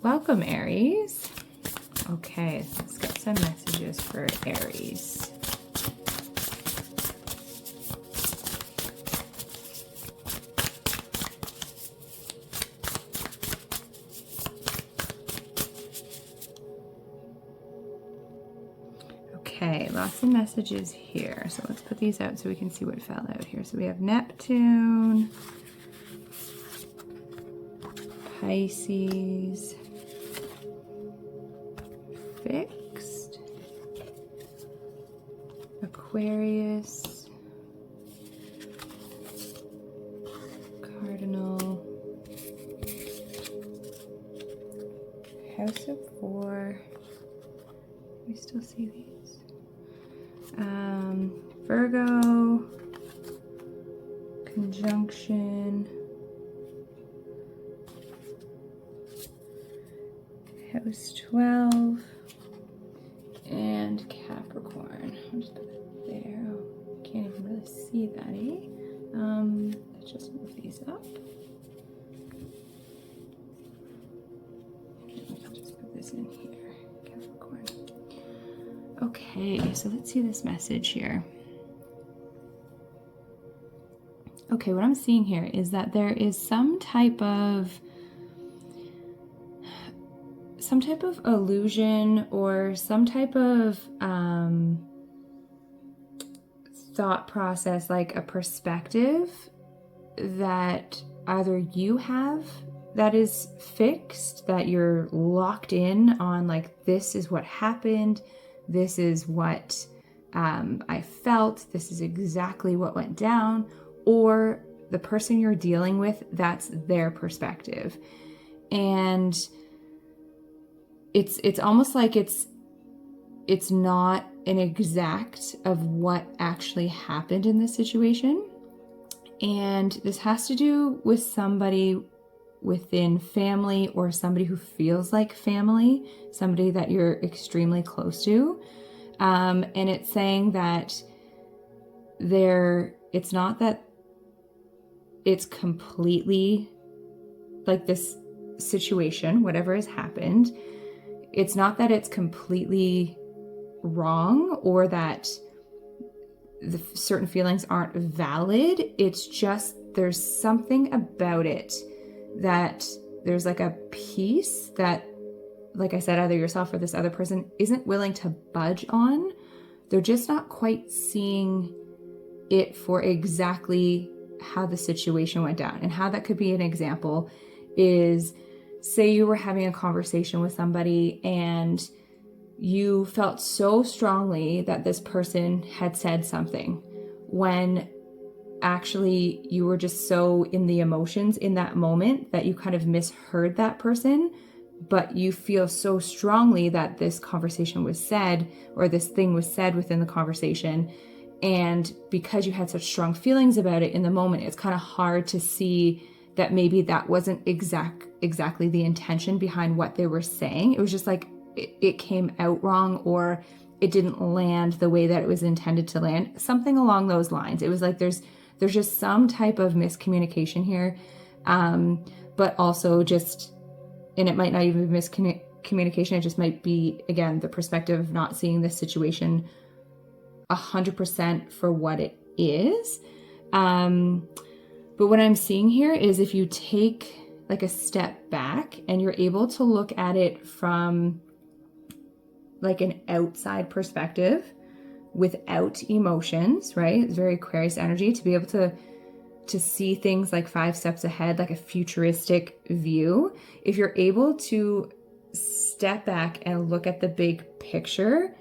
Welcome, Aries. Okay, let's get some messages for Aries. Okay, lots of messages here. So let's put these out so we can see what fell out here. So we have Neptune, Pisces, fixed, Aquarius, Cardinal, House of 4. We still see these. Virgo, conjunction, House 12, and Capricorn. I'll just put that there. Oh, can't even really see that, eh? Let's just move these up. I'll just put this in here, Capricorn. Okay, so let's see this message here. Okay, what I'm seeing here is that there is some type of illusion or some type of thought process, like a perspective that either you have that is fixed, that you're locked in on, like, this is what happened, this is what I felt, this is exactly what went down, or the person you're dealing with, that's their perspective. And it's almost like it's not an exact of what actually happened in this situation. And this has to do with somebody within family or somebody who feels like family, somebody that you're extremely close to. And it's saying that it's not that it's completely, like, this situation, whatever has happened, it's not that it's completely wrong or that the certain feelings aren't valid. It's just there's something about it that there's like a piece that, like I said, either yourself or this other person isn't willing to budge on. They're just not quite seeing it for exactly how the situation went down. And how that could be an example is, say you were having a conversation with somebody and you felt so strongly that this person had said something when actually you were just so in the emotions in that moment that you kind of misheard that person, but you feel so strongly that this conversation was said, or this thing was said within the conversation. And because you had such strong feelings about it in the moment, it's kind of hard to see that maybe that wasn't exactly the intention behind what they were saying. It was just like it came out wrong, or it didn't land the way that it was intended to land. Something along those lines. It was like there's just some type of miscommunication here, but also just, and it might not even be miscommunication. It just might be, again, the perspective of not seeing this situation 100% for what it is. But what I'm seeing here is if you take like a step back and you're able to look at it from like an outside perspective without emotions, right? It's very Aquarius energy to be able to see things like 5 steps ahead, like a futuristic view. If you're able to step back and look at the big picture,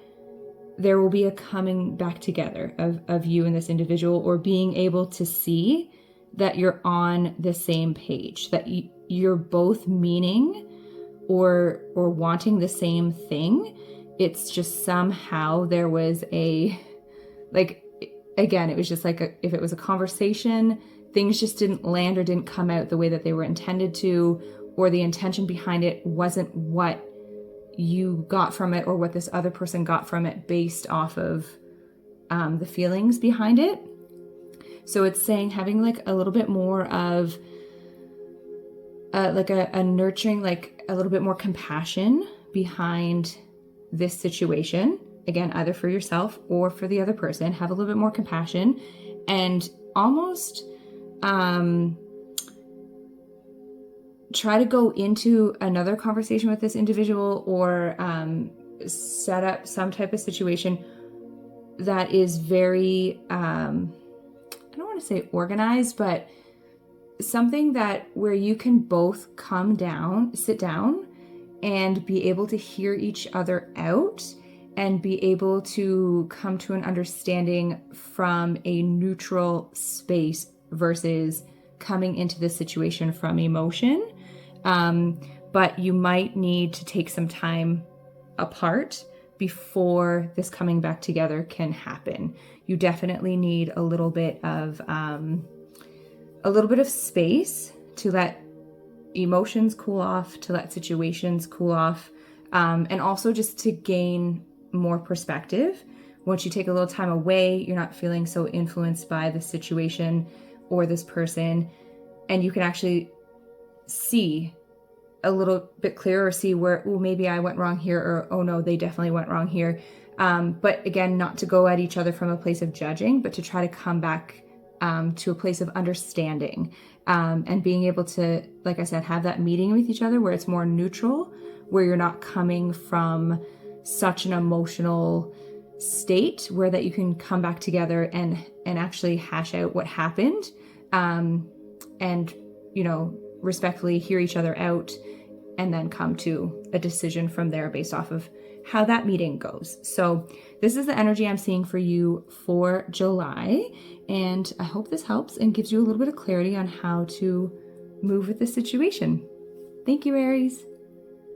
there will be a coming back together of you and this individual, or being able to see that you're on the same page, that you're both meaning or wanting the same thing. It's just somehow there was a, like, again, it was just like if it was a conversation, things just didn't land or didn't come out the way that they were intended to, or the intention behind it wasn't what you got from it or what this other person got from it based off of the feelings behind it. So it's saying having like a little bit more of like a nurturing, like a little bit more compassion behind this situation. Again, either for yourself or for the other person. Have a little bit more compassion and almost try to go into another conversation with this individual, or set up some type of situation that is very, I don't want to say organized, but something that where you can both sit down and be able to hear each other out and be able to come to an understanding from a neutral space versus coming into the situation from emotion. But you might need to take some time apart before this coming back together can happen. You definitely need a little bit of space to let emotions cool off, to let situations cool off, and also just to gain more perspective. Once you take a little time away, you're not feeling so influenced by the situation or this person, and you can actually see a little bit clearer, see where, oh, maybe I went wrong here, or, oh no, they definitely went wrong here. But again, not to go at each other from a place of judging, but to try to come back to a place of understanding, and being able to, like I said, have that meeting with each other where it's more neutral, where you're not coming from such an emotional state, where that you can come back together and actually hash out what happened, and, you know, respectfully hear each other out, and then come to a decision from there based off of how that meeting goes. So this is the energy I'm seeing for you for July, and I hope this helps and gives you a little bit of clarity on how to move with the situation. Thank you, Aries.